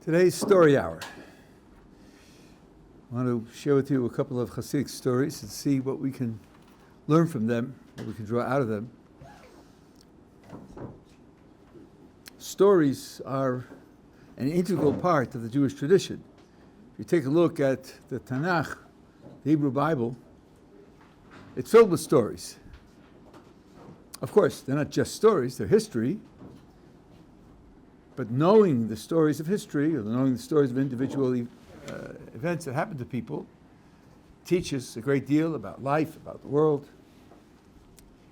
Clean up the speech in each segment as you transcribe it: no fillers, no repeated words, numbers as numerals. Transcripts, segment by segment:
Today's story hour. I want to share with you a couple of Hasidic stories and see what we can learn from them, what we can draw out of them. Stories are an integral part of the Jewish tradition. If you take a look at the Tanakh, the Hebrew Bible, it's filled with stories. Of course, they're not just stories, they're history. But knowing the stories of history, or knowing the stories of individual events that happen to people, teaches a great deal about life, about the world.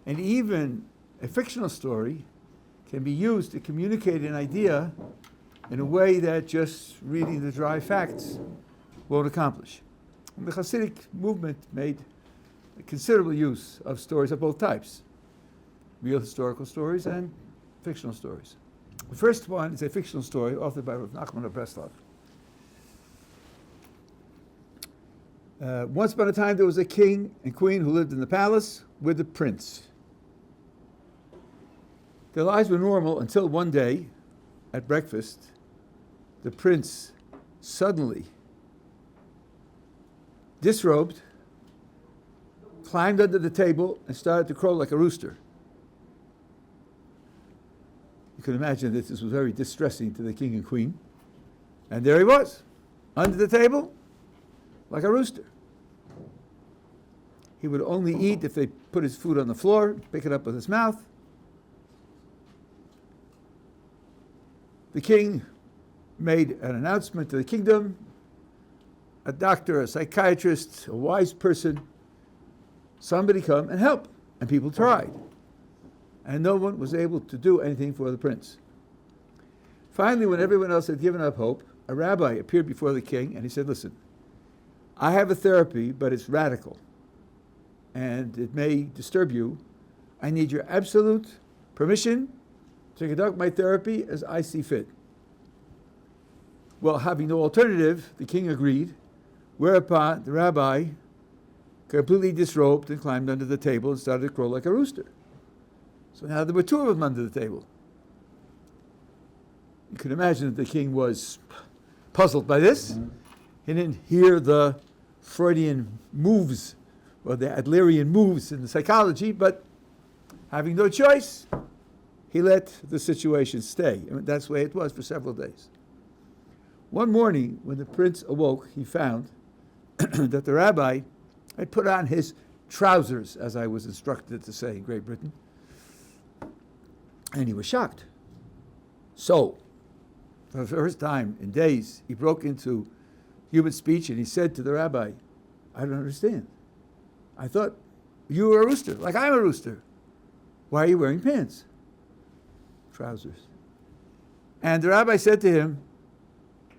And even a fictional story can be used to communicate an idea in a way that just reading the dry facts won't accomplish. And the Hasidic movement made a considerable use of stories of both types, real historical stories and fictional stories. The first one is a fictional story authored by Rav Nachman of Breslov. Once upon a time there was a king and queen who lived in the palace with a prince. Their lives were normal until one day, at breakfast, the prince suddenly disrobed, climbed under the table, and started to crow like a rooster. You can imagine that this was very distressing to the king and queen. And there he was, under the table, like a rooster. He would only eat if they put his food on the floor, pick it up with his mouth. The king made an announcement to the kingdom. A doctor, a psychiatrist, a wise person, somebody come and help. And people tried. And no one was able to do anything for the prince. Finally, when everyone else had given up hope, a rabbi appeared before the king and he said, listen, I have a therapy, but it's radical. And it may disturb you. I need your absolute permission to conduct my therapy as I see fit. Well, having no alternative, the king agreed, whereupon the rabbi completely disrobed and climbed under the table and started to crow like a rooster. So now there were two of them under the table. You can imagine that the king was puzzled by this. He didn't hear the Freudian moves or the Adlerian moves in the psychology, but having no choice, he let the situation stay. And that's the way it was for several days. One morning, when the prince awoke, he found that the rabbi had put on his trousers, as I was instructed to say in Great Britain, and he was shocked. So, for the first time in days, he broke into human speech and he said to the rabbi, I don't understand. I thought you were a rooster, like I'm a rooster. Why are you wearing pants? Trousers. And the rabbi said to him,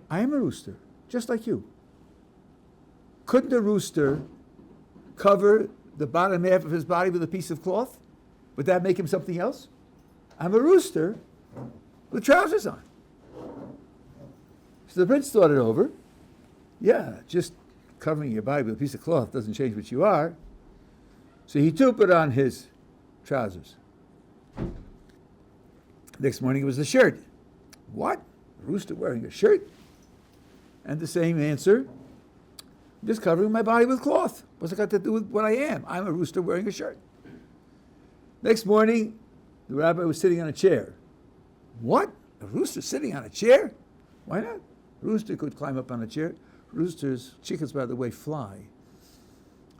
I am a rooster, just like you. Couldn't a rooster cover the bottom half of his body with a piece of cloth? Would that make him something else? I'm a rooster with trousers on. So the prince thought it over. Yeah, just covering your body with a piece of cloth doesn't change what you are. So he too put on his trousers. Next morning it was the shirt. What? A rooster wearing a shirt? And the same answer, I'm just covering my body with cloth. What's it got to do with what I am? I'm a rooster wearing a shirt. Next morning, the rabbi was sitting on a chair. What? A rooster sitting on a chair? Why not? A rooster could climb up on a chair. Roosters, chickens, by the way, fly.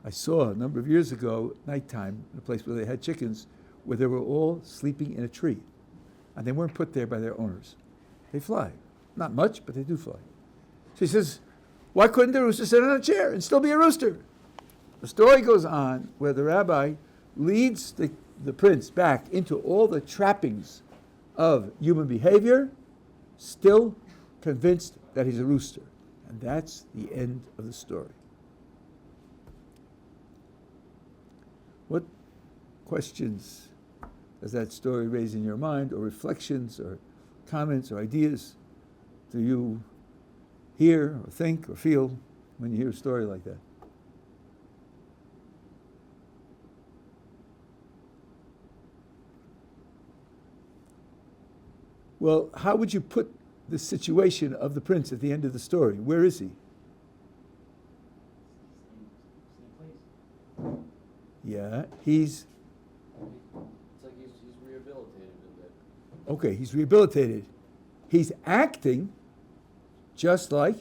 I saw a number of years ago, nighttime, in a place where they had chickens, where they were all sleeping in a tree. And they weren't put there by their owners. They fly. Not much, but they do fly. So he says, why couldn't the rooster sit on a chair and still be a rooster? The story goes on where the rabbi leads the prince back into all the trappings of human behavior, still convinced that he's a rooster. And that's the end of the story. What questions does that story raise in your mind, or reflections, or comments, or ideas do you hear, or think, or feel when you hear a story like that? Well, how would you put the situation of the prince at the end of the story. Where is he? Same place. Yeah, he's It's like he's rehabilitated a bit. okay. He's rehabilitated. He's acting just like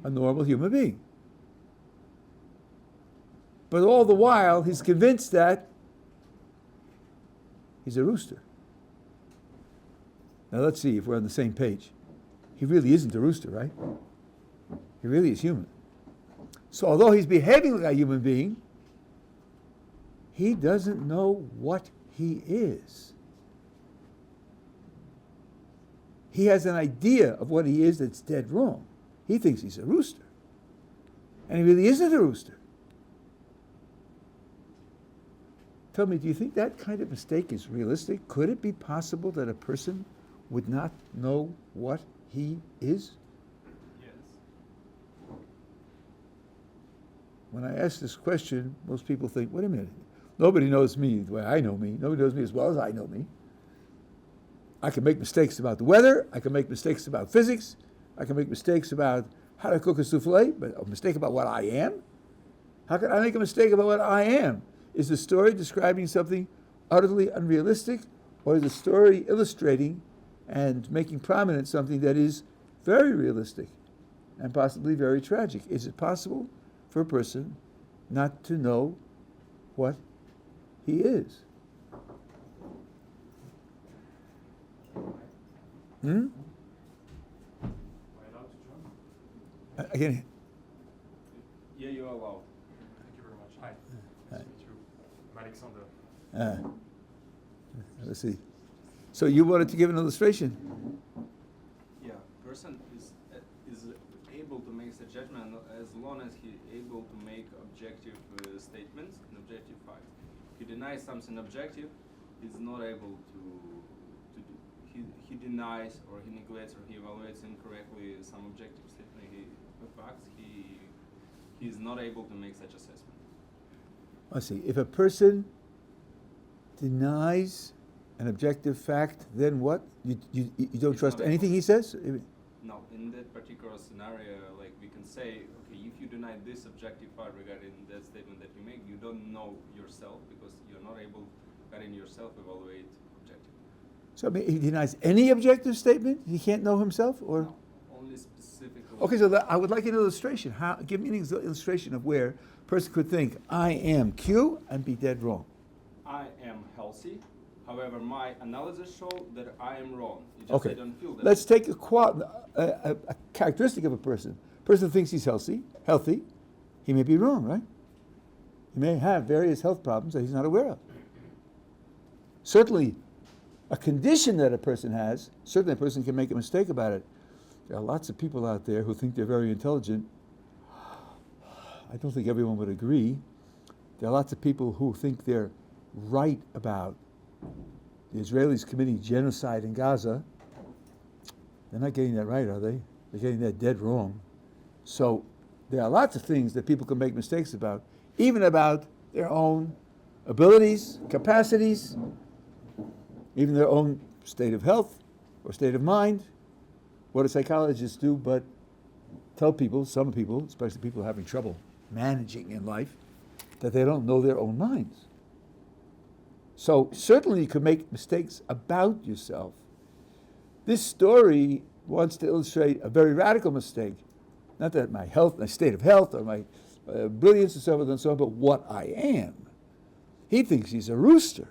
a normal human being. But all the while, he's convinced that he's a rooster. Now let's see if we're on the same page. He really isn't a rooster, right? He really is human. So although he's behaving like a human being, he doesn't know what he is. He has an idea of what he is that's dead wrong. He thinks he's a rooster. And he really isn't a rooster. Tell me, do you think that kind of mistake is realistic? Could it be possible that a person would not know what he is? Yes. When I ask this question, most people think, wait a minute, nobody knows me the way I know me. Nobody knows me as well as I know me. I can make mistakes about the weather. I can make mistakes about physics. I can make mistakes about how to cook a souffle, but a mistake about what I am? How can I make a mistake about what I am? Is the story describing something utterly unrealistic, or is the story illustrating and making prominent something that is very realistic and possibly very tragic? Is it possible for a person not to know what he is? Hmm? Am I allowed to join? Again, Yeah, you are allowed. Thank you very much. Hi. Hi. Nice to meet you. I'm Alexander. let's see. So you wanted to give an illustration? Yeah, person is able to make a judgment as long as he able to make objective statements and objective facts. He denies something objective, he's not able to do. He denies or he neglects or he evaluates incorrectly some objective statement. Facts. He is not able to make such assessment. Let's see. If a person denies an objective fact, then what? You don't He's trust not anything able. he says? Now, in that particular scenario, like we can say, okay, if you deny this objective fact regarding that statement that you make, you don't know yourself because you're not able, regarding yourself, evaluate objectively. So I mean, he denies any objective statement? He can't know himself? Or No, only specifically. okay, so I would like an illustration. Give me an illustration of where a person could think, I am Q, and be dead wrong. I am healthy. However, my analysis show that I am wrong. It's just Okay, I don't feel that. let's take a characteristic of a person. Person thinks he's healthy. He may be wrong, right? He may have various health problems that he's not aware of. Certainly, a condition that a person has, certainly a person can make a mistake about it. There are lots of people out there who think they're very intelligent. I don't think everyone would agree. There are lots of people who think they're right about the Israelis committing genocide in Gaza. They're not getting that right, are they? They're getting that dead wrong. So there are lots of things that people can make mistakes about, even about their own abilities, capacities, even their own state of health or state of mind. What do psychologists do but tell people, some people, especially people having trouble managing in life, that they don't know their own minds. So certainly you could make mistakes about yourself. This story wants to illustrate a very radical mistake. Not that my health, my state of health, or my brilliance and so forth and so on, but what I am. He thinks he's a rooster.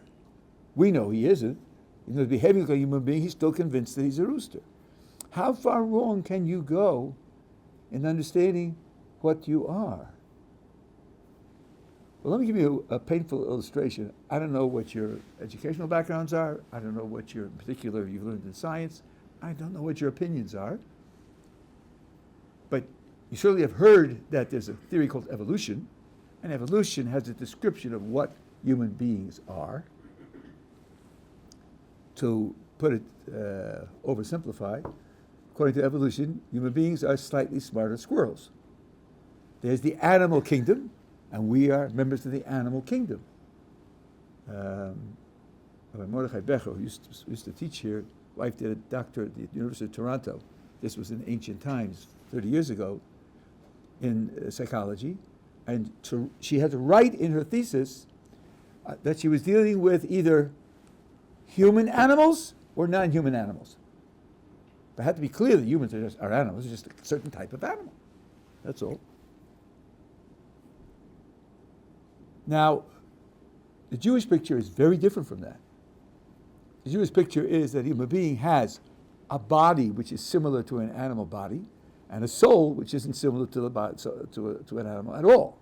We know he isn't. Even though he's behaving like a human being, he's still convinced that he's a rooster. How far wrong can you go in understanding what you are? Well, let me give you a painful illustration. I don't know what your educational backgrounds are. I don't know what your, in particular, you've learned in science. I don't know what your opinions are. But you certainly have heard that there's a theory called evolution, and evolution has a description of what human beings are. To put it oversimplified, according to evolution, human beings are slightly smarter squirrels. There's the animal kingdom, and we are members of the animal kingdom. Rabbi Mordechai Becher, who used to teach here, wife did a doctorate at the University of Toronto. This was in ancient times, 30 years ago, in psychology. And she had to write in her thesis that she was dealing with either human animals or non-human animals. But it had to be clear that humans are animals, it's just a certain type of animal. That's all. Now, the Jewish picture is very different from that. The Jewish picture is that a human being has a body which is similar to an animal body, and a soul which isn't similar to the body, to an animal at all.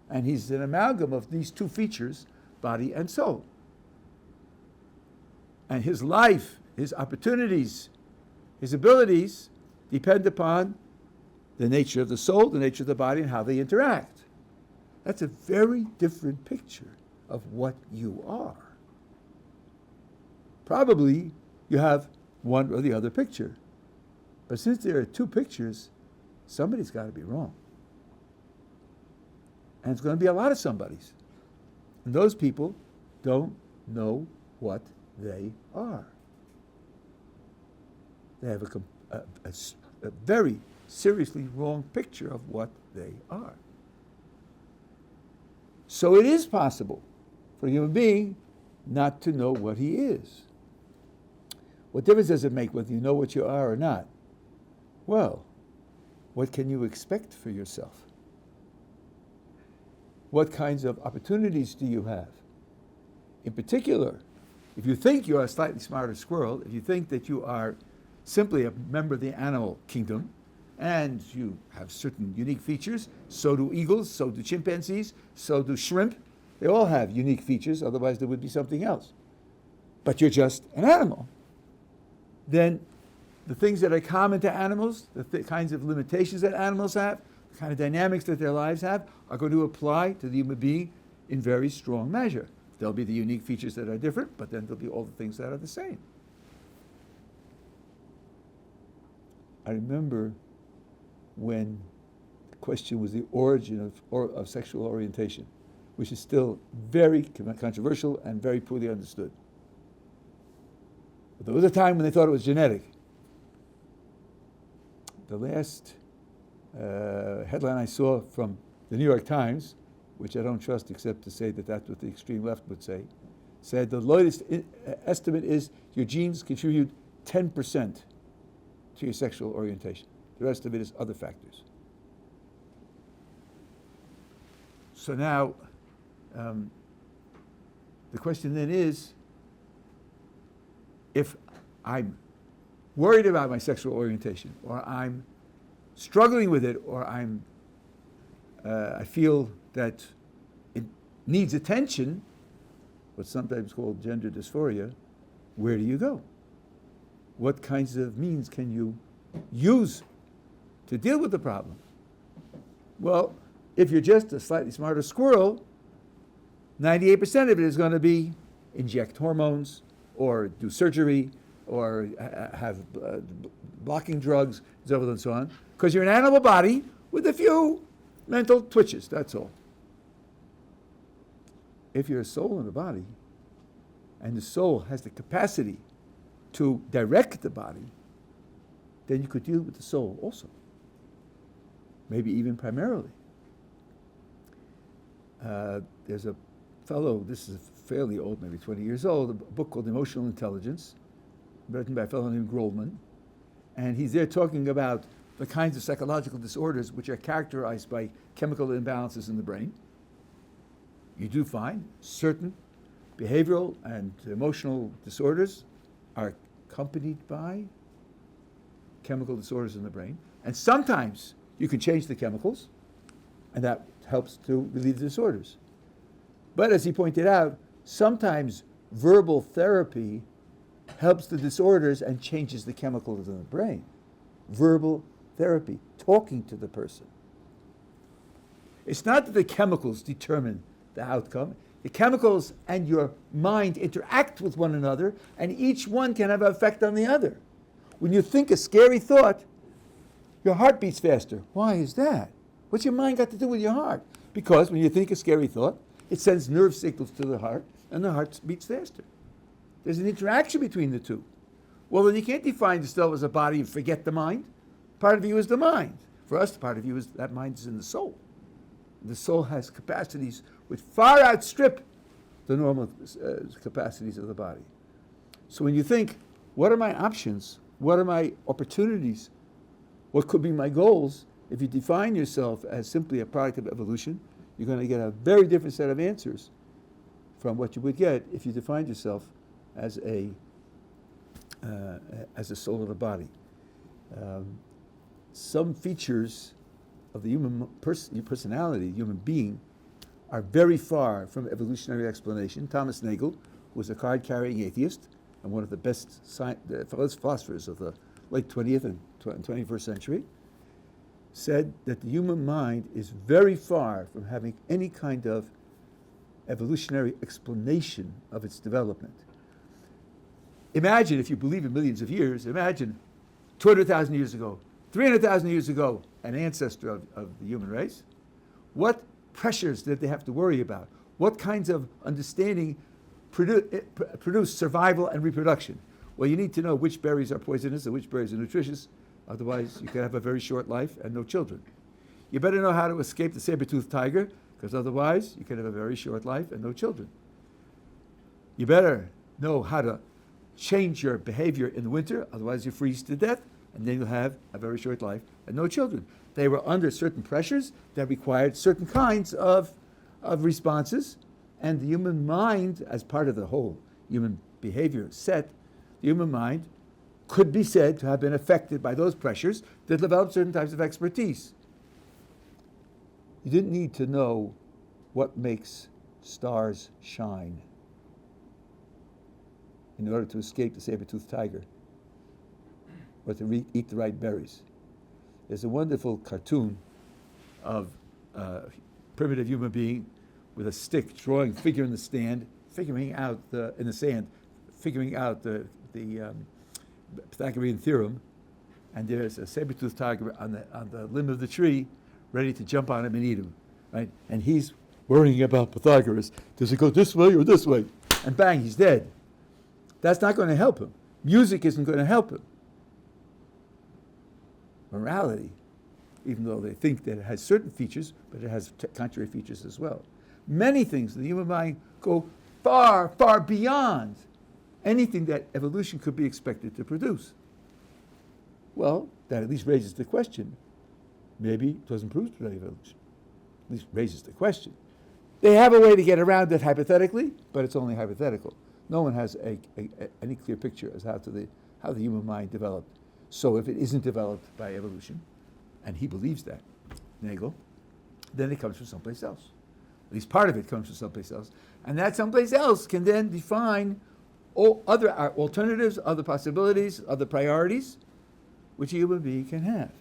And he's an amalgam of these two features, body and soul. And his life, his opportunities, his abilities depend upon the nature of the soul, the nature of the body, and how they interact. That's a very different picture of what you are. Probably you have one or the other picture. But since there are two pictures, somebody's got to be wrong. And it's going to be a lot of somebodies. And those people don't know what they are. They have a very seriously wrong picture of what they are. So it is possible for a human being not to know what he is. What difference does it make whether you know what you are or not? Well, what can you expect for yourself? What kinds of opportunities do you have? In particular, if you think you're a slightly smarter squirrel, if you think that you are simply a member of the animal kingdom, and you have certain unique features, so do eagles, so do chimpanzees, so do shrimp. They all have unique features, otherwise there would be something else. But you're just an animal. Then the things that are common to animals, the kinds of limitations that animals have, the kind of dynamics that their lives have, are going to apply to the human being in very strong measure. There'll be the unique features that are different, but then there'll be all the things that are the same. I remember when the question was the origin of sexual orientation, which is still very controversial and very poorly understood. But there was a time when they thought it was genetic. The last headline I saw from the New York Times, which I don't trust except to say that that's what the extreme left would say, said the latest estimate is your genes contribute 10% to your sexual orientation. The rest of it is other factors. So now, the question then is, if I'm worried about my sexual orientation, or I'm struggling with it, or I feel that it needs attention, what's sometimes called gender dysphoria, where do you go? What kinds of means can you use to deal with the problem? Well, if you're just a slightly smarter squirrel, 98% of it is going to be inject hormones, or do surgery, or have blocking drugs, and so forth and so on, because you're an animal body with a few mental twitches, that's all. If you're a soul in the body, and the soul has the capacity to direct the body, then you could deal with the soul also. Maybe even primarily. There's a fellow, this is fairly old, maybe 20 years old, a book called Emotional Intelligence, written by a fellow named Gottleib, and he's there talking about the kinds of psychological disorders which are characterized by chemical imbalances in the brain. You do find certain behavioral and emotional disorders are accompanied by chemical disorders in the brain, and sometimes you can change the chemicals, and that helps to relieve the disorders. But as he pointed out, sometimes verbal therapy helps the disorders and changes the chemicals in the brain. Verbal therapy, talking to the person. It's not that the chemicals determine the outcome. The chemicals and your mind interact with one another, and each one can have an effect on the other. When you think a scary thought, your heart beats faster. Why is that? What's your mind got to do with your heart? Because when you think a scary thought, it sends nerve signals to the heart, and the heart beats faster. There's an interaction between the two. Well, then you can't define yourself as a body and forget the mind. Part of you is the mind. For us, part of you is that mind is in the soul. The soul has capacities which far outstrip the normal capacities of the body. So when you think, what are my options? What are my opportunities? What could be my goals? If you define yourself as simply a product of evolution, you're going to get a very different set of answers from what you would get if you defined yourself as a soul of the body. Some features of the human personality, human being, are very far from evolutionary explanation. Thomas Nagel, who was a card-carrying atheist and one of the best philosophers of the late 20th and 21st century, said that the human mind is very far from having any kind of evolutionary explanation of its development. Imagine, if you believe in millions of years, imagine 200,000 years ago, 300,000 years ago, an ancestor of the human race. What pressures did they have to worry about? What kinds of understanding produce survival and reproduction? Well, you need to know which berries are poisonous and which berries are nutritious. Otherwise, you could have a very short life and no children. You better know how to escape the saber-toothed tiger, because otherwise, you could have a very short life and no children. You better know how to change your behavior in the winter, otherwise you freeze to death, and then you'll have a very short life and no children. They were under certain pressures that required certain kinds of responses, and the human mind, as part of the whole human behavior set, the human mind could be said to have been affected by those pressures that developed certain types of expertise. You didn't need to know what makes stars shine in order to escape the saber-toothed tiger or to eat the right berries. There's a wonderful cartoon of a primitive human being with a stick drawing figure in the sand, figuring out the Pythagorean theorem, and there's a saber-toothed tiger on the limb of the tree ready to jump on him and eat him, right? And he's worrying about Pythagoras. Does it go this way or this way? And bang, he's dead. That's not going to help him. Music isn't going to help him. Morality, even though they think that it has certain features, but it has contrary features as well. Many things in the human mind go far, far beyond anything that evolution could be expected to produce. Well, that at least raises the question. Maybe it doesn't prove to be evolution. At least raises the question. They have a way to get around it hypothetically, but it's only hypothetical. No one has any clear picture as how the human mind developed. So if it isn't developed by evolution, and he believes that, Nagel, then it comes from someplace else. At least part of it comes from someplace else. And that someplace else can then define all other alternatives, other possibilities, other priorities, which a human being can have.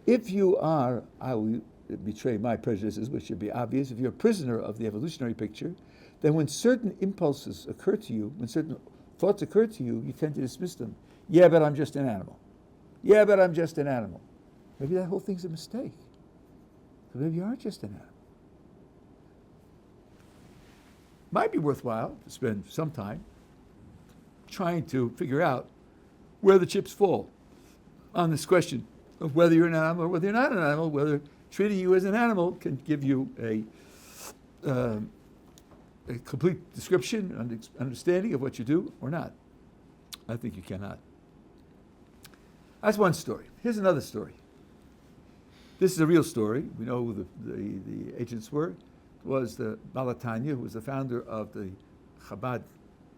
If you are, I will betray my prejudices, which should be obvious, if you're a prisoner of the evolutionary picture, then when certain impulses occur to you, when certain thoughts occur to you, you tend to dismiss them. Yeah, but I'm just an animal. Yeah, but I'm just an animal. Maybe that whole thing's a mistake. Maybe you are just an animal. Might be worthwhile to spend some time trying to figure out where the chips fall on this question of whether you're an animal or whether you're not an animal, whether treating you as an animal can give you a complete description and understanding of what you do or not. I think you cannot. That's one story. Here's another story. This is a real story. We know who the agents were. It was the Balatanya, who was the founder of the Chabad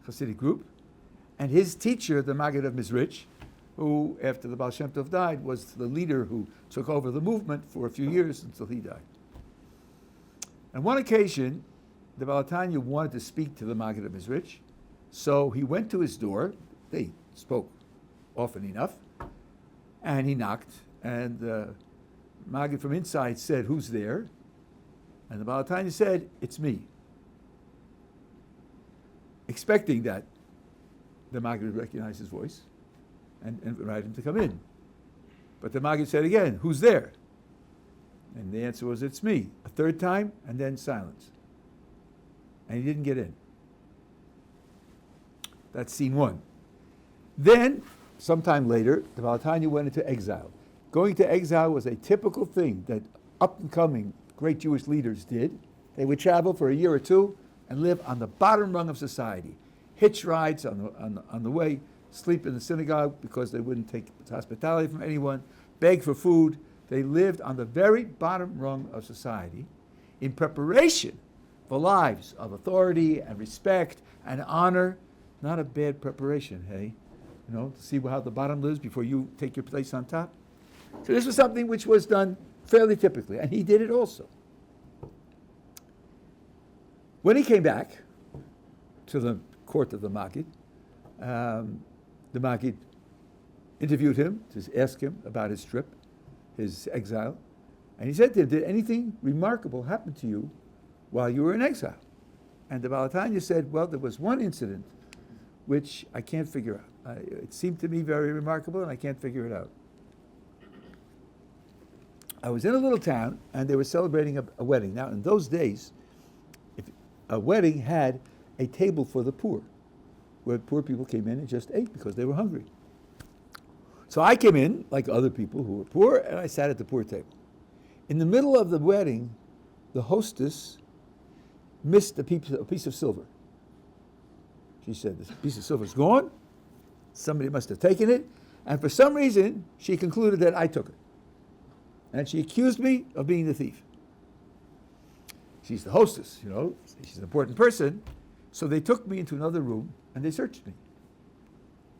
Hasidic group, and his teacher, the Maggid of Mizrich, who, after the Baal Shem Tov died, was the leader who took over the movement for a few years until he died. On one occasion, the Balatanya wanted to speak to the Maggid of Mizrich, so he went to his door. They spoke often enough, and he knocked, and the Maggid from inside said, "Who's there?" And the Balatanya said, "It's me," expecting that the Maggid would recognize his voice and invite him to come in. But the Maggid said again, "Who's there?" And the answer was, "It's me," a third time, and then silence. And he didn't get in. That's scene one. Then, sometime later, the Baal Tanya went into exile. Going to exile was a typical thing that up-and-coming great Jewish leaders did. They would travel for a year or two and live on the bottom rung of society. Hitch rides on the way, sleep in the synagogue because they wouldn't take hospitality from anyone, beg for food. They lived on the very bottom rung of society in preparation for lives of authority and respect and honor. Not a bad preparation, hey? To see how the bottom lives before you take your place on top. So this was something which was done fairly typically, and he did it also. When he came back to the court of the Maggid interviewed him to ask him about his trip, his exile, and he said to him, did anything remarkable happen to you while you were in exile? And the Baal Tanya said, well, there was one incident which I can't figure out. It seemed to me very remarkable, and I can't figure it out. I was in a little town, and they were celebrating a wedding. Now, in those days, a wedding had a table for the poor, where poor people came in and just ate because they were hungry. So I came in, like other people who were poor, and I sat at the poor table. In the middle of the wedding, the hostess missed a piece of silver. She said, this piece of silver is gone. Somebody must have taken it. And for some reason, she concluded that I took it. And she accused me of being the thief. She's the hostess, she's an important person. So they took me into another room and they searched me.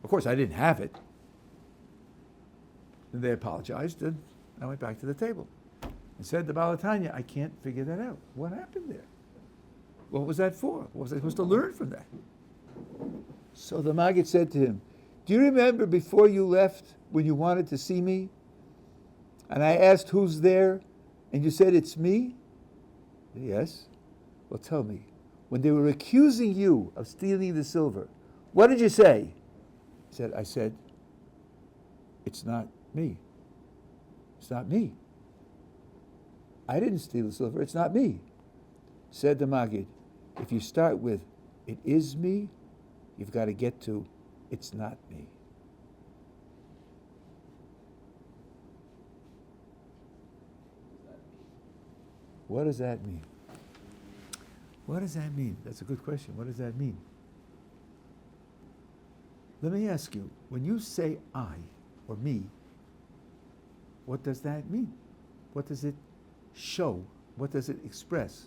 Of course, I didn't have it. And they apologized, and I went back to the table and said to Baal Tanya, I can't figure that out. What happened there? What was that for? What was I supposed to learn from that? So the Maggid said to him, do you remember before you left when you wanted to see me? And I asked who's there, and you said it's me? Yes. Well, tell me, when they were accusing you of stealing the silver, what did you say? I said, it's not me. It's not me. I didn't steal the silver, it's not me. Said the Maggid, if you start with, it is me, you've got to get to, it's not me. What does that mean? What does that mean? That's a good question. What does that mean? Let me ask you, when you say I or me, what does that mean? What does it show? What does it express?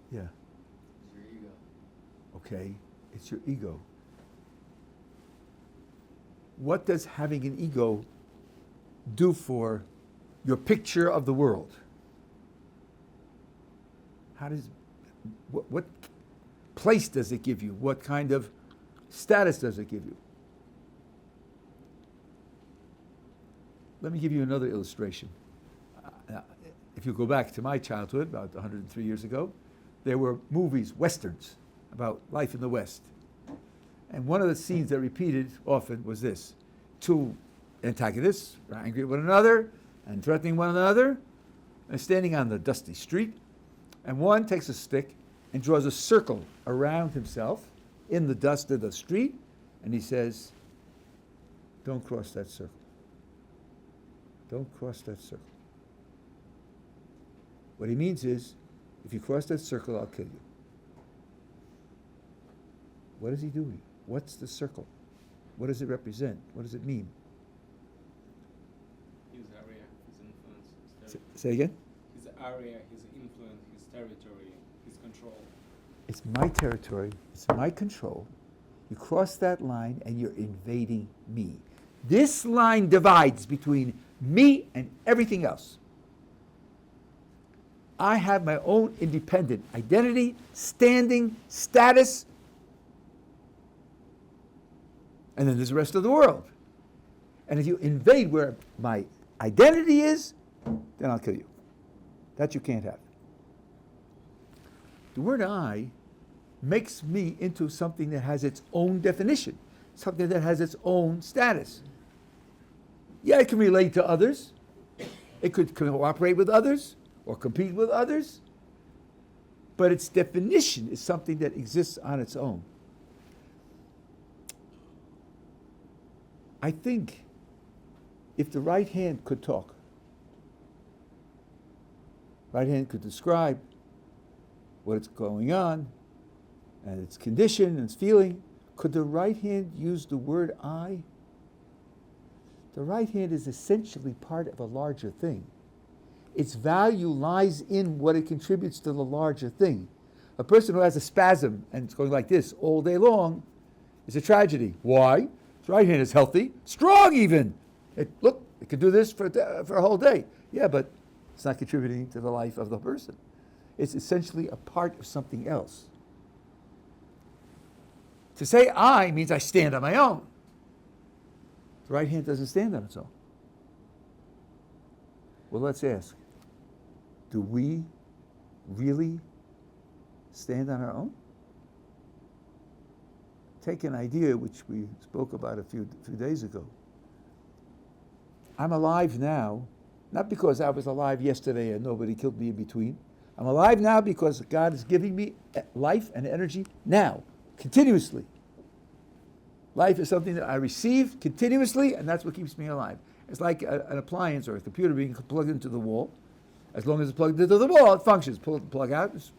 Yeah. It's your ego. Okay, it's your ego. What does having an ego do for your picture of the world? What place does it give you? What kind of status does it give you? Let me give you another illustration. If you go back to my childhood, about 103 years ago, there were movies, westerns, about life in the West. And one of the scenes that repeated often was this. Two antagonists are angry at one another and threatening one another and standing on the dusty street. And one takes a stick and draws a circle around himself in the dust of the street, and he says, don't cross that circle. Don't cross that circle. What he means is, if you cross that circle, I'll kill you. What is he doing? What's the circle? What does it represent? What does it mean? His area, his influence, his territory. Say again? His area, his influence, his territory, his control. It's my territory. It's my control. You cross that line and you're invading me. This line divides between me and everything else. I have my own independent identity, standing, status, and then there's the rest of the world. And if you invade where my identity is, then I'll kill you. That you can't have. The word I makes me into something that has its own definition, something that has its own status. Yeah, it can relate to others. It could cooperate with others or compete with others. but its definition is something that exists on its own. I think if the right hand could talk, right hand could describe what's going on and its condition and its feeling, could the right hand use the word I? The right hand is essentially part of a larger thing. Its value lies in what it contributes to the larger thing. A person who has a spasm and it's going like this all day long is a tragedy. Why? His right hand is healthy, strong even. It can do this for a whole day. Yeah, but it's not contributing to the life of the person. It's essentially a part of something else. To say I means I stand on my own. The right hand doesn't stand on its own. Well, let's ask, do we really stand on our own? Take an idea which we spoke about a few days ago. I'm alive now, not because I was alive yesterday and nobody killed me in between. I'm alive now because God is giving me life and energy now, continuously. Life is something that I receive continuously, and that's what keeps me alive. It's like an appliance or a computer being plugged into the wall. As long as it's plugged into the wall, it functions. Pull the plug out, it's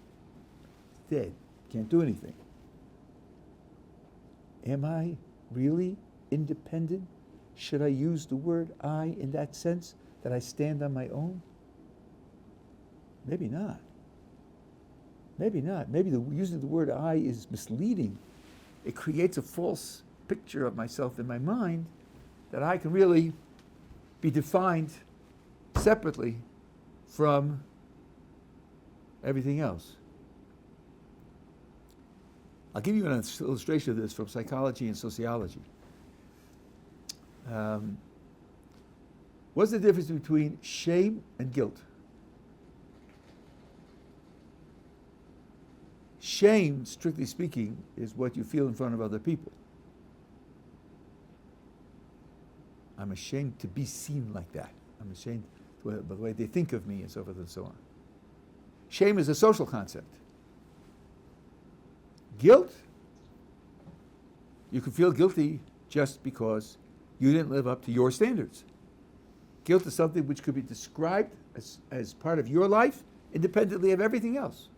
dead. Can't do anything. Am I really independent? Should I use the word I in that sense, that I stand on my own? Maybe not. Maybe not. Maybe using the word I is misleading. It creates a false picture of myself in my mind that I can really be defined separately from everything else. I'll give you an illustration of this from psychology and sociology. What's the difference between shame and guilt? Shame, strictly speaking, is what you feel in front of other people. I'm ashamed to be seen like that. I'm ashamed by the way they think of me and so forth and so on. Shame is a social concept. Guilt, you can feel guilty just because you didn't live up to your standards. Guilt is something which could be described as part of your life independently of everything else.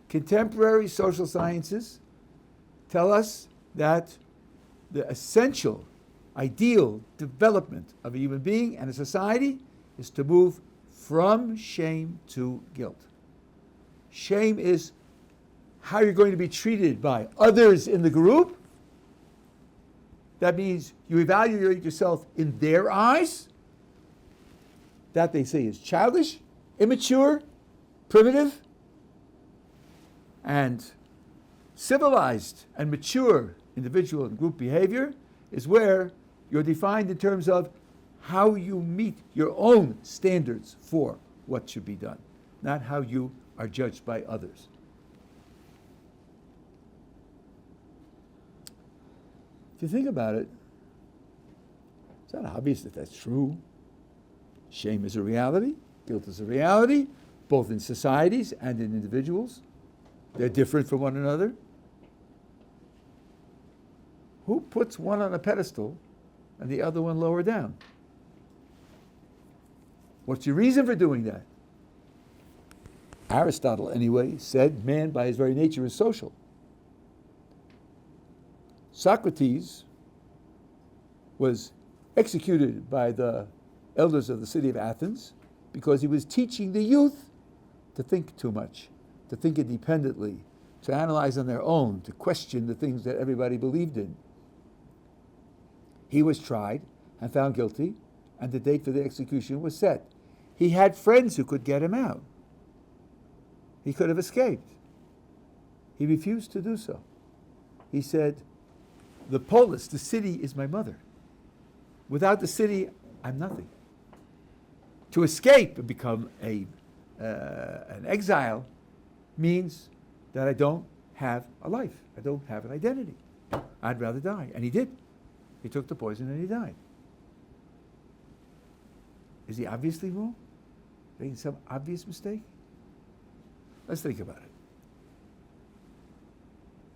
Contemporary social sciences tell us that the essential, ideal development of a human being and a society is to move from shame to guilt. Shame is how you're going to be treated by others in the group. That means you evaluate yourself in their eyes. That they say is childish, immature, primitive, and civilized and mature individual and group behavior is where you're defined in terms of how you meet your own standards for what should be done, not how you are judged by others. If you think about it, it's not obvious that that's true. Shame is a reality, guilt is a reality, both in societies and in individuals. They're different from one another. Who puts one on a pedestal and the other one lower down? What's your reason for doing that? Aristotle, anyway, said man by his very nature is social. Socrates was executed by the elders of the city of Athens because he was teaching the youth to think too much, to think independently, to analyze on their own, to question the things that everybody believed in. He was tried and found guilty, and the date for the execution was set. He had friends who could get him out. He could have escaped. He refused to do so. He said, the polis, the city, is my mother. Without the city, I'm nothing. To escape and become an exile means that I don't have a life. I don't have an identity. I'd rather die. And he did. He took the poison and he died. Is he obviously wrong? Making some obvious mistake? Let's think about it.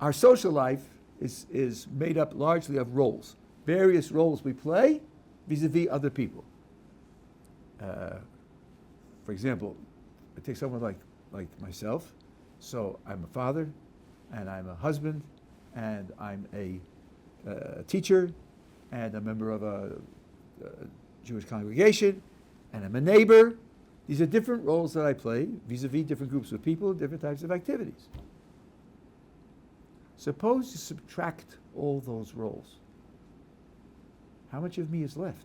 Our social life is made up largely of roles, various roles we play vis-a-vis other people. For example, I take someone like myself. So I'm a father, and I'm a husband, and I'm a teacher, and a member of a Jewish congregation, and I'm a neighbor. These are different roles that I play vis-a-vis different groups of people, different types of activities. Suppose you subtract all those roles. How much of me is left?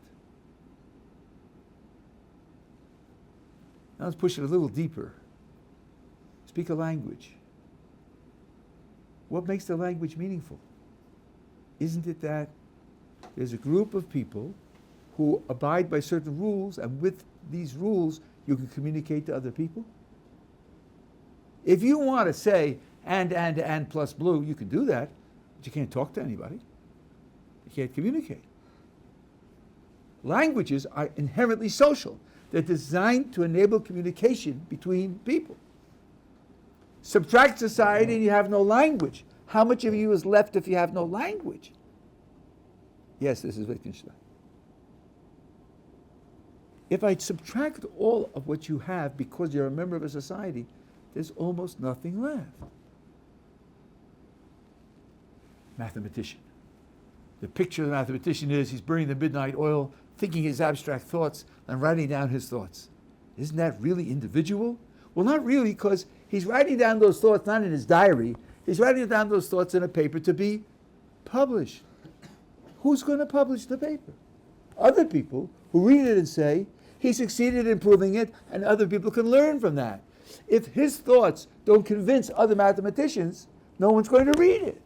Now let's push it a little deeper. Speak a language. What makes the language meaningful? Isn't it that there's a group of people who abide by certain rules, and with these rules you can communicate to other people? If you want to say and plus blue, you can do that, but you can't talk to anybody. You can't communicate. Languages are inherently social. They're designed to enable communication between people. Subtract society and you have no language. How much of you is left if you have no language? Yes, this is Wittgenstein. If I subtract all of what you have because you're a member of a society, there's almost nothing left. Mathematician. The picture of the mathematician is he's burning the midnight oil, thinking his abstract thoughts, and writing down his thoughts. Isn't that really individual? Well, not really, because he's writing down those thoughts not in his diary. He's writing down those thoughts in a paper to be published. Who's going to publish the paper? Other people who read it and say, he succeeded in proving it, and other people can learn from that. If his thoughts don't convince other mathematicians, no one's going to read it.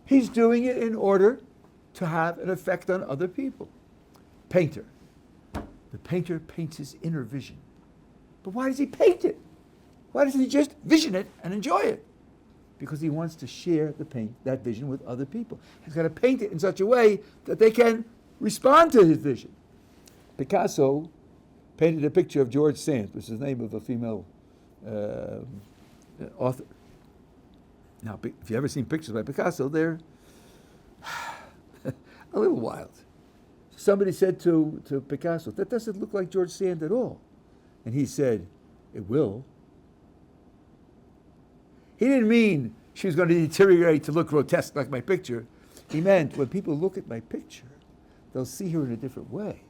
He's doing it in order to have an effect on other people. Painter. The painter paints his inner vision. But why does he paint it? Why doesn't he just vision it and enjoy it? Because he wants to share that vision with other people. He's got to paint it in such a way that they can respond to his vision. Picasso painted a picture of George Sand, which is the name of a female author. Now, if you've ever seen pictures by Picasso, they're a little wild. Somebody said to Picasso, that doesn't look like George Sand at all. And he said, it will. He didn't mean she was going to deteriorate to look grotesque like my picture. He meant when people look at my picture, they'll see her in a different way.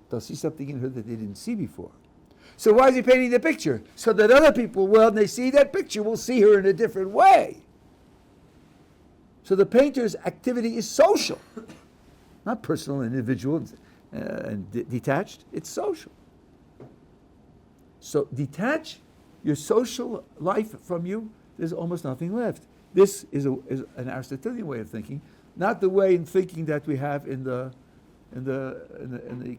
They'll see something in her that they didn't see before. So why is he painting the picture? So that other people, when they see that picture, will see her in a different way. So the painter's activity is social, not personal and individual and detached. It's social. So detach your social life from you, there's almost nothing left. This is an Aristotelian way of thinking, not the way in thinking that we have in the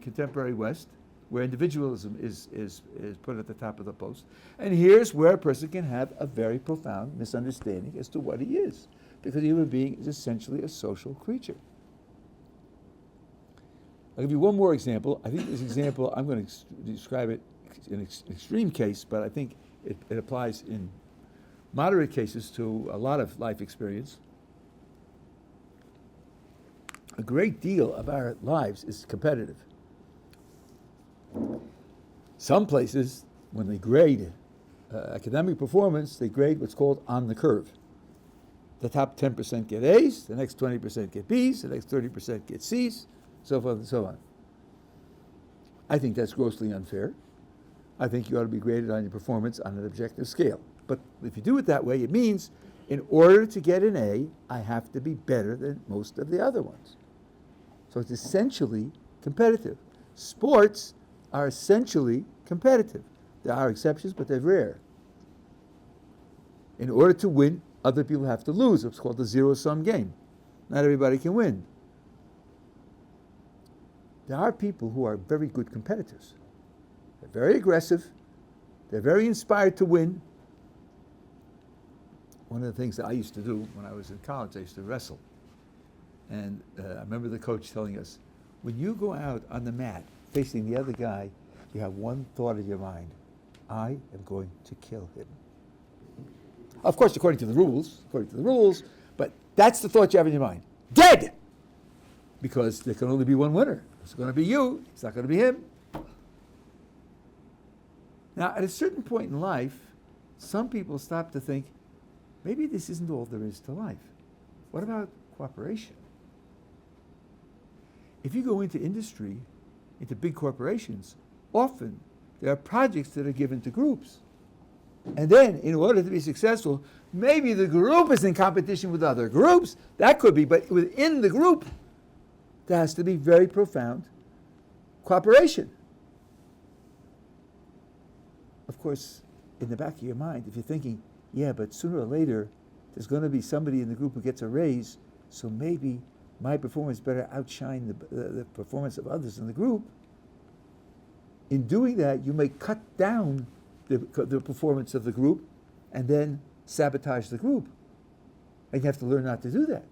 contemporary West, where individualism is put at the top of the post. And here's where a person can have a very profound misunderstanding as to what he is, because a human being is essentially a social creature. I'll give you one more example. I think this example, I'm going to describe it in an extreme case, but I think it applies in moderate cases to a lot of life experience. A great deal of our lives is competitive. Some places, when they grade academic performance, they grade what's called on the curve. The top 10% get A's, the next 20% get B's, the next 30% get C's, so forth and so on. I think that's grossly unfair. I think you ought to be graded on your performance on an objective scale. But if you do it that way, it means in order to get an A, I have to be better than most of the other ones. So it's essentially competitive. Sports are essentially competitive. There are exceptions, but they're rare. In order to win, other people have to lose. It's called the zero-sum game. Not everybody can win. There are people who are very good competitors. They're very aggressive. They're very inspired to win. One of the things that I used to do when I was in college, I used to wrestle. And I remember the coach telling us, when you go out on the mat facing the other guy, you have one thought in your mind. I am going to kill him. Of course, according to the rules, but that's the thought you have in your mind. Dead! Because there can only be one winner. It's going to be you. It's not going to be him. Now, at a certain point in life, some people stop to think, maybe this isn't all there is to life. What about cooperation? If you go into industry, into big corporations, often there are projects that are given to groups. And then, in order to be successful, maybe the group is in competition with other groups. That could be, but within the group, there has to be very profound cooperation. Of course, in the back of your mind, if you're thinking, yeah, but sooner or later, there's going to be somebody in the group who gets a raise, so maybe my performance better outshine the performance of others in the group. In doing that, you may cut down the performance of the group and then sabotage the group. And you have to learn not to do that.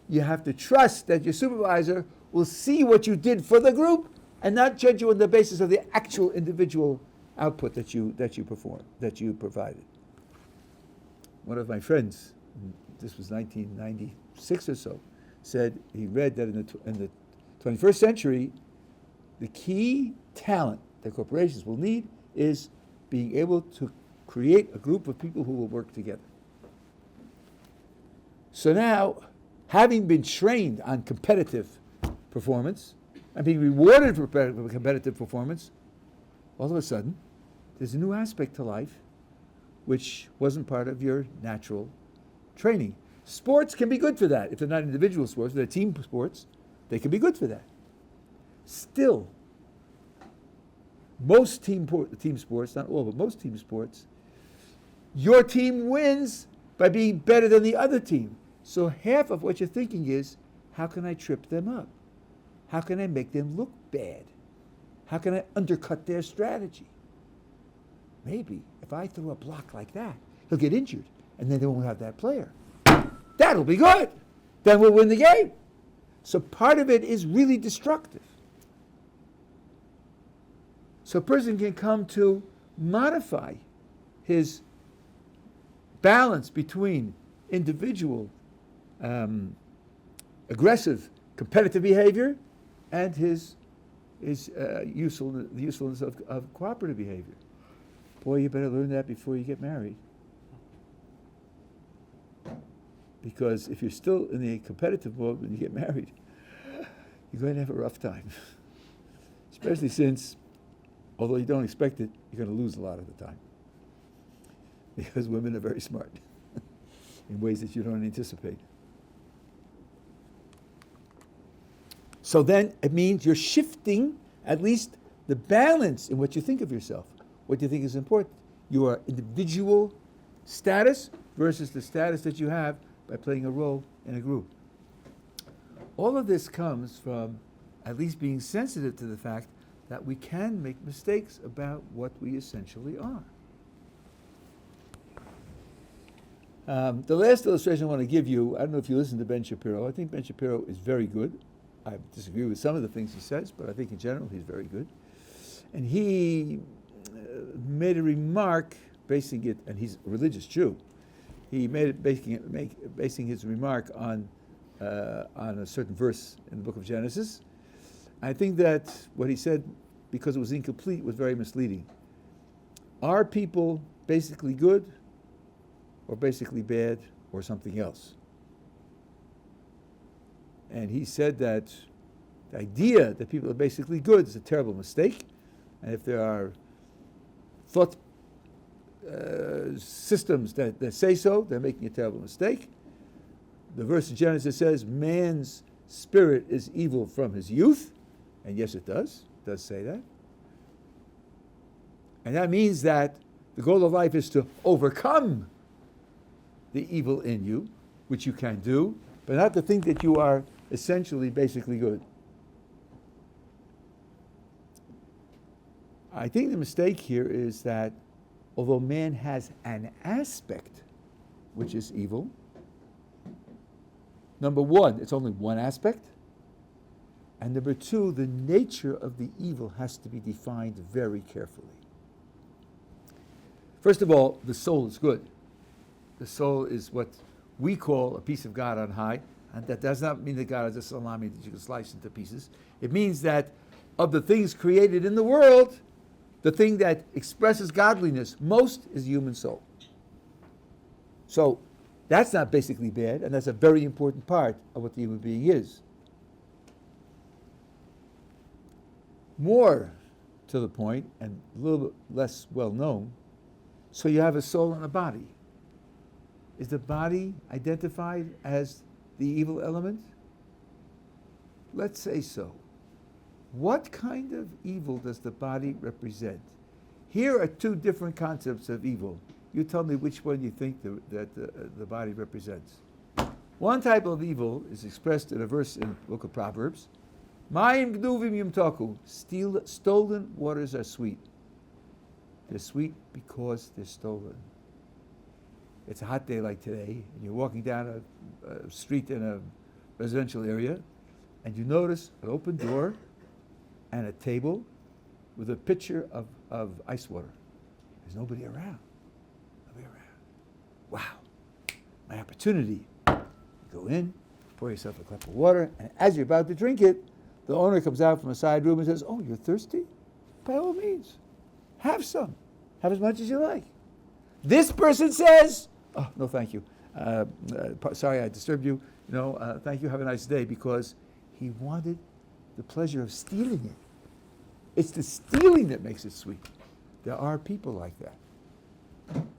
You have to trust that your supervisor will see what you did for the group and not judge you on the basis of the actual individual output that you provided. One of my friends, this was 1996 or so, said he read that in the 21st century, the key talent that corporations will need is being able to create a group of people who will work together. So now, having been trained on competitive performance and being rewarded for competitive performance, all of a sudden, there's a new aspect to life which wasn't part of your natural training. Sports can be good for that. If they're not individual sports, if they're team sports, they can be good for that. Still, most team sports, not all, but most team sports, your team wins by being better than the other team. So half of what you're thinking is, how can I trip them up? How can I make them look bad? How can I undercut their strategy? Maybe if I throw a block like that, he'll get injured, and then they won't have that player. That'll be good. Then we'll win the game. So part of it is really destructive. So a person can come to modify his balance between individual aggressive competitive behavior and his usefulness of cooperative behavior. Boy, you better learn that before you get married. Because if you're still in the competitive mode when you get married, you're going to have a rough time. Especially since, although you don't expect it, you're going to lose a lot of the time. Because women are very smart in ways that you don't anticipate. So then it means you're shifting at least the balance in what you think of yourself, what you think is important. Your individual status versus the status that you have by playing a role in a group. All of this comes from at least being sensitive to the fact that we can make mistakes about what we essentially are. The last illustration I want to give you, I don't know if you listen to Ben Shapiro. I think Ben Shapiro is very good. I disagree with some of the things he says, but I think in general he's very good. And he made a remark basing it, and he's a religious Jew. He made it basing his remark on a certain verse in the book of Genesis. I think that what he said, because it was incomplete, was very misleading. Are people basically good, or basically bad, or something else? And he said that the idea that people are basically good is a terrible mistake. And if there are thought systems that say so, they're making a terrible mistake. The verse in Genesis says, man's spirit is evil from his youth. And yes, it does. It does say that. And that means that the goal of life is to overcome the evil in you, which you can do, but not to think that you are essentially basically good. I think the mistake here is that although man has an aspect which is evil, number one, it's only one aspect, and number two, the nature of the evil has to be defined very carefully. First of all, the soul is good. The soul is what we call a piece of God on high, and that does not mean that God is a salami that you can slice into pieces. It means that of the things created in the world, the thing that expresses godliness most is the human soul. So that's not basically bad, and that's a very important part of what the human being is. More to the point, and a little bit less well known, so you have a soul and a body. Is the body identified as the evil element? Let's say so. What kind of evil does the body represent? Here are two different concepts of evil. You tell me which one you think that the body represents. One type of evil is expressed in a verse in the book of Proverbs. Mayim gduvim yumtaku. Stolen waters are sweet. They're sweet because they're stolen. It's a hot day like today, and you're walking down a street in a residential area, and you notice an open door and a table with a pitcher of ice water. There's nobody around. Nobody around. Wow. My opportunity. You go in, pour yourself a cup of water, and as you're about to drink it, the owner comes out from a side room and says, "Oh, you're thirsty? By all means, have some. Have as much as you like." This person says, "Oh, no, thank you. Sorry I disturbed you. Thank you. Have a nice day," because he wanted the pleasure of stealing it. It's the stealing that makes it sweet. There are people like that.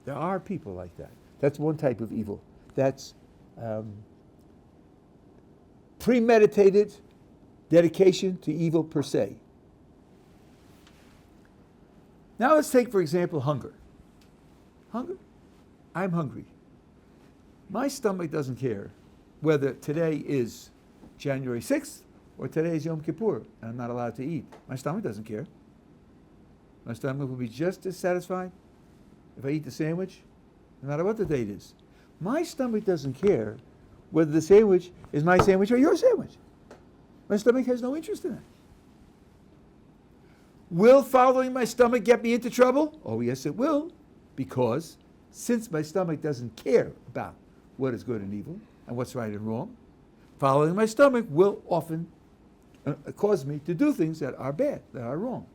There are people like that. That's one type of evil. That's premeditated dedication to evil per se. Now let's take, for example, hunger. Hunger? I'm hungry. My stomach doesn't care whether today is January 6th or today is Yom Kippur and I'm not allowed to eat. My stomach doesn't care. My stomach will be just as satisfied if I eat the sandwich, no matter what the date is. My stomach doesn't care whether the sandwich is my sandwich or your sandwich. My stomach has no interest in it. Will following my stomach get me into trouble? Oh, yes, it will. Because since my stomach doesn't care about what is good and evil and what's right and wrong, following my stomach will often cause me to do things that are bad, that are wrong.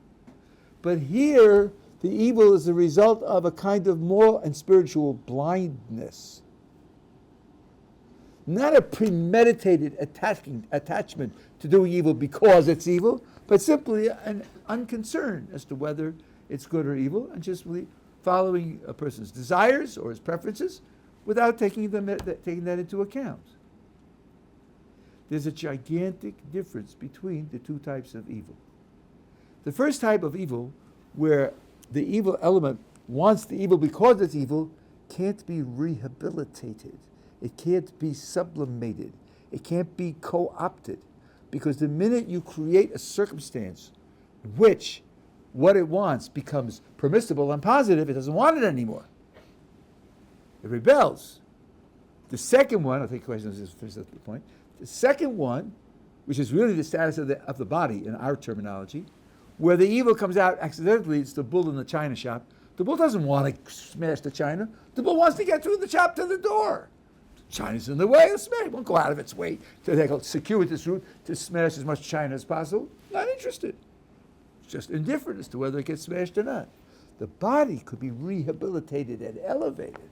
But here, the evil is the result of a kind of moral and spiritual blindness. Not a premeditated attachment to doing evil because it's evil, but simply an unconcern as to whether it's good or evil, and just really following a person's desires or his preferences without taking that into account. There's a gigantic difference between the two types of evil. The first type of evil, where the evil element wants the evil because it's evil, can't be rehabilitated. It can't be sublimated. It can't be co-opted. Because the minute you create a circumstance in which what it wants becomes permissible and positive, it doesn't want it anymore. It rebels. The second one, I'll take questions just finish that point. The second one, which is really the status of the body in our terminology, where the evil comes out accidentally, it's the bull in the china shop. The bull doesn't want to smash the china. The bull wants to get through the shop to the door. China's in the way, let's smash. It won't go out of its way to take a circuitous route to smash as much china as possible. Not interested. It's just indifferent as to whether it gets smashed or not. The body could be rehabilitated and elevated.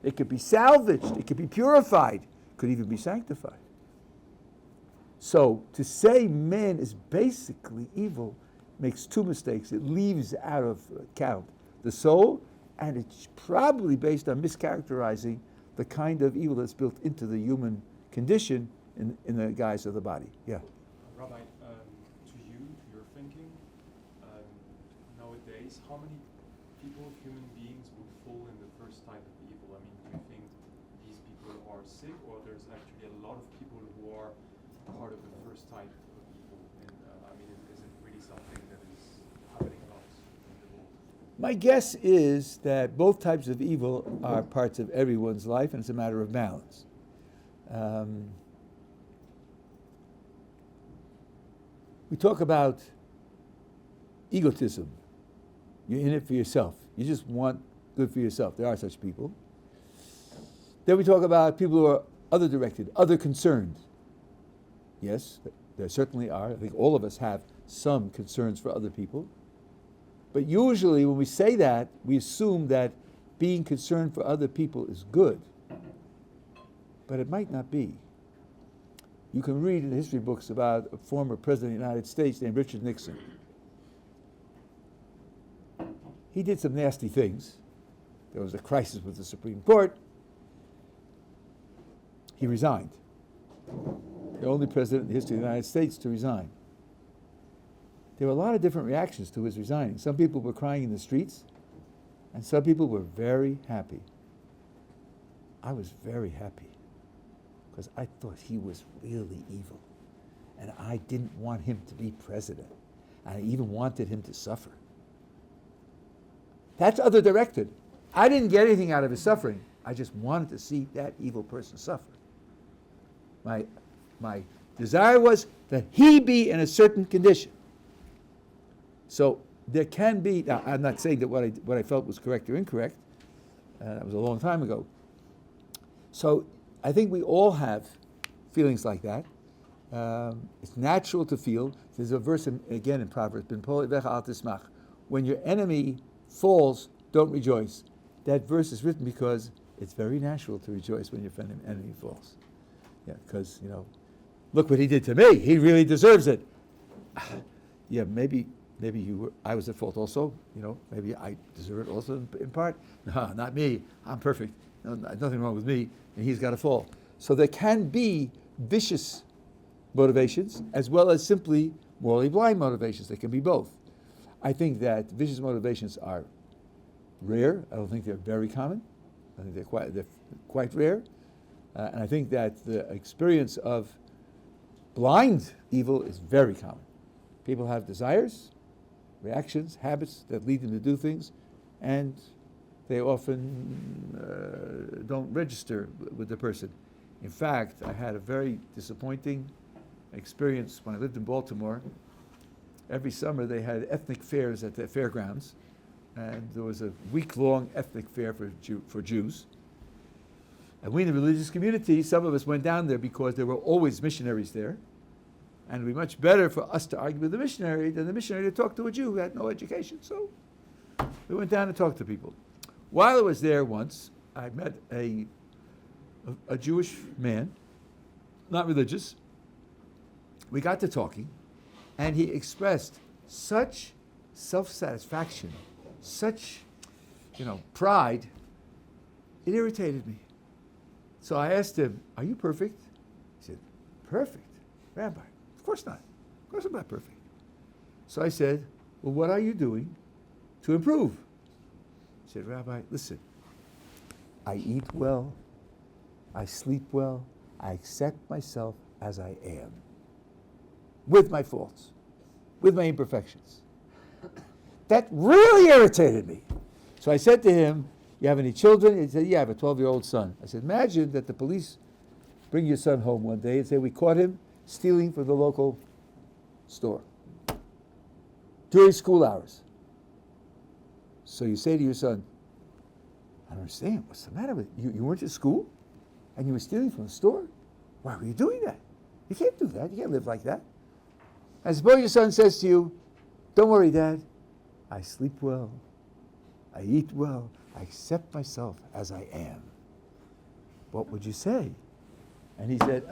It could be salvaged. It could be purified. It could even be sanctified. So to say man is basically evil makes two mistakes. It leaves out of account the soul, and it's probably based on mischaracterizing the kind of evil that's built into the human condition in the guise of the body. Yeah. Rabbi, to your thinking, nowadays, how many people, human beings, would fall in the first type of evil? I mean, do you think these people are sick, or there's actually a lot of people who are part of the first type of evil? And is it really something that is happening a lot in the world? My guess is that both types of evil are parts of everyone's life, and it's a matter of balance. We talk about egotism. You're in it for yourself. You just want good for yourself. There are such people. Then we talk about people who are other-directed, other-concerned. Yes, there certainly are. I think all of us have some concerns for other people. But usually when we say that, we assume that being concerned for other people is good. But it might not be. You can read in the history books about a former president of the United States named Richard Nixon. He did some nasty things. There was a crisis with the Supreme Court. He resigned. The only president in the history of the United States to resign. There were a lot of different reactions to his resigning. Some people were crying in the streets, and some people were very happy. I was very happy, because I thought he was really evil, and I didn't want him to be president, and I even wanted him to suffer. That's other-directed. I didn't get anything out of his suffering. I just wanted to see that evil person suffer. My desire was that he be in a certain condition. So there can be, now I'm not saying that what I felt was correct or incorrect. That was a long time ago. So I think we all have feelings like that. It's natural to feel. There's a verse again in Proverbs, when your enemy falls, don't rejoice. That verse is written because it's very natural to rejoice when your enemy falls. Yeah, because, look what he did to me. He really deserves it. Yeah, maybe I was at fault also. Maybe I deserve it also in part. No, not me. I'm perfect. No, nothing wrong with me, and he's got to fall. So there can be vicious motivations as well as simply morally blind motivations. They can be both. I think that vicious motivations are rare. I don't think they're very common. I think they're quite rare. And I think that the experience of blind evil is very common. People have desires, reactions, habits that lead them to do things, and they often don't register with the person. In fact, I had a very disappointing experience when I lived in Baltimore. Every summer they had ethnic fairs at the fairgrounds, and there was a week-long ethnic fair for Jews. And we in the religious community, some of us went down there because there were always missionaries there. And it would be much better for us to argue with the missionary than the missionary to talk to a Jew who had no education. So we went down and talked to people. While I was there once, I met a Jewish man, not religious. We got to talking, and he expressed such self-satisfaction, such, pride, it irritated me. So I asked him, "Are you perfect?" He said, "Perfect? Rabbi, of course not. Of course I'm not perfect." So I said, "Well, what are you doing to improve?" He said, "Rabbi, listen, I eat well, I sleep well, I accept myself as I am, with my faults, with my imperfections." That really irritated me. So I said to him, "You have any children?" He said, "Yeah, I have a 12-year-old son." I said, "Imagine that the police bring your son home one day and say, we caught him stealing from the local store during school hours." So you say to your son, "I don't understand. What's the matter with you? You weren't at school and you were stealing from the store? Why were you doing that? You can't do that. You can't live like that." I suppose your son says to you, "Don't worry, Dad. I sleep well. I eat well. I accept myself as I am." What would you say? And he said,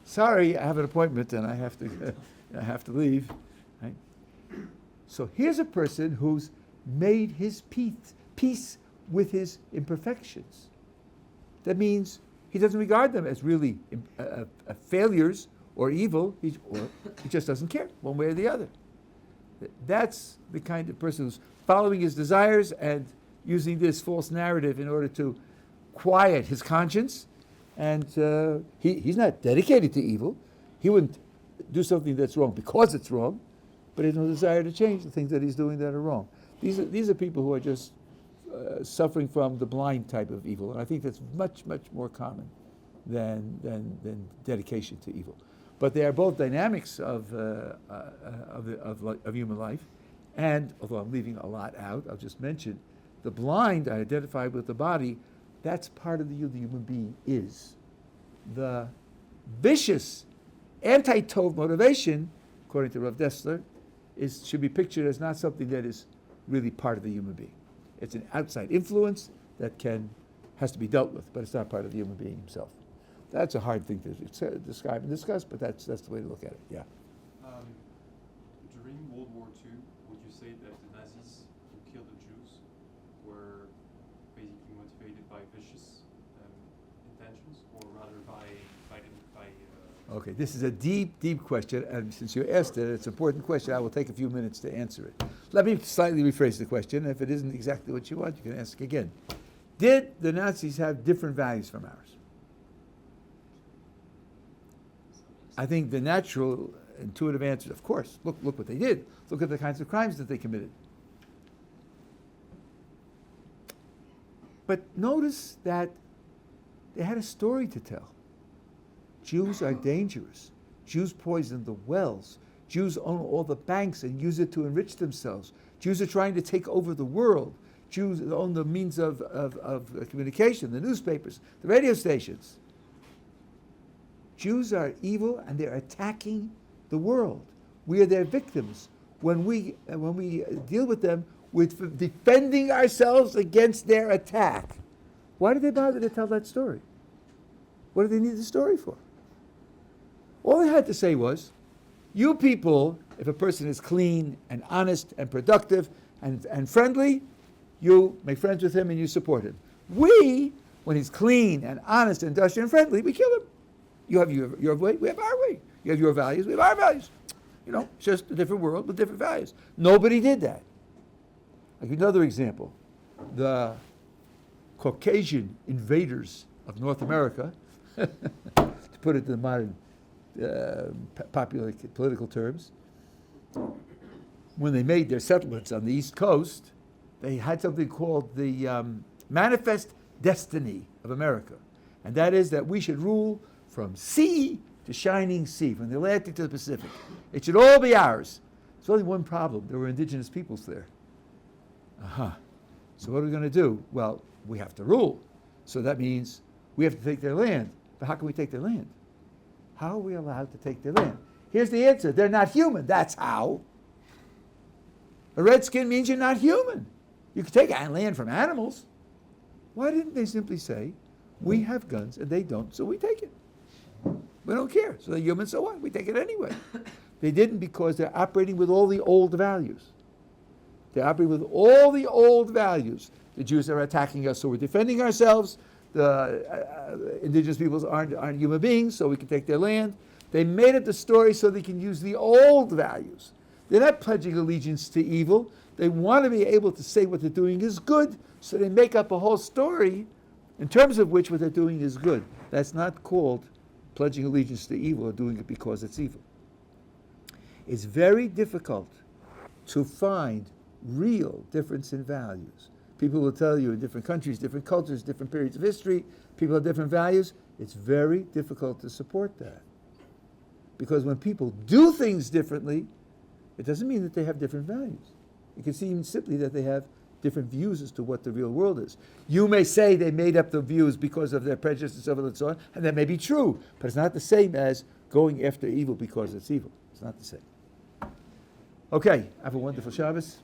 "Sorry, I have an appointment and I have to leave." Right? So here's a person who's made his peace with his imperfections. That means he doesn't regard them as really failures or evil. He just doesn't care one way or the other. That's the kind of person who's following his desires and using this false narrative in order to quiet his conscience. And he's not dedicated to evil. He wouldn't do something that's wrong because it's wrong, but he has no desire to change the things that he's doing that are wrong. These are people who are just suffering from the blind type of evil, and I think that's much, much more common than dedication to evil. But they are both dynamics of human life, and although I'm leaving a lot out, I'll just mention The blind are identified with the body. That's part of the human being is. The vicious, anti-tov motivation, according to Rav Dessler, should be pictured as not something that is really part of the human being. It's an outside influence that has to be dealt with, but it's not part of the human being himself. That's a hard thing to describe and discuss, but that's the way to look at it. Yeah. During World War II, would you say that the Nazis who killed the Jews were basically motivated by vicious intentions, or rather by Okay, this is a deep, deep question, and since you asked it, it's an important question. I will take a few minutes to answer it. Let me slightly rephrase the question. If it isn't exactly what you want, you can ask again. Did the Nazis have different values from ours? I think the natural, intuitive answer, of course. Look what they did. Look at the kinds of crimes that they committed. But notice that they had a story to tell. Jews are dangerous. Jews poison the wells. Jews own all the banks and use it to enrich themselves. Jews are trying to take over the world. Jews own the means of communication, the newspapers, the radio stations. Jews are evil and they're attacking the world. We are their victims. When we deal with them, we're defending ourselves against their attack. Why did they bother to tell that story? What did they need the story for? All they had to say was, you people, if a person is clean and honest and productive and friendly, you make friends with him and you support him. We, when he's clean and honest, industrious and friendly, we kill him. You have your way, we have our way. You have your values, we have our values. It's just a different world with different values. Nobody did that. I'll give you another example. The Caucasian invaders of North America, to put it in modern popular political terms, when they made their settlements on the East Coast, they had something called the Manifest Destiny of America. And that is that we should rule from sea to shining sea, from the Atlantic to the Pacific. It should all be ours. There's only one problem. There were indigenous peoples there. So what are we going to do? Well, we have to rule. So that means we have to take their land. But how can we take their land? How are we allowed to take their land? Here's the answer. They're not human. That's how. A redskin means you're not human. You can take land from animals. Why didn't they simply say, we have guns and they don't, so we take it? We don't care. So they're human, so what? We take it anyway. They didn't because they're operating with all the old values. They're operating with all the old values. The Jews are attacking us, so we're defending ourselves. The indigenous peoples aren't human beings, so we can take their land. They made up the story so they can use the old values. They're not pledging allegiance to evil. They want to be able to say what they're doing is good, so they make up a whole story in terms of which what they're doing is good. That's not called pledging allegiance to evil or doing it because it's evil. It's very difficult to find real difference in values. People will tell you in different countries, different cultures, different periods of history, people have different values. It's very difficult to support that. Because when people do things differently, it doesn't mean that they have different values. It can seem simply that they have different views as to what the real world is. You may say they made up the views because of their prejudice and so on and so on, and that may be true, but it's not the same as going after evil because it's evil. It's not the same. Okay, have a wonderful Shabbos.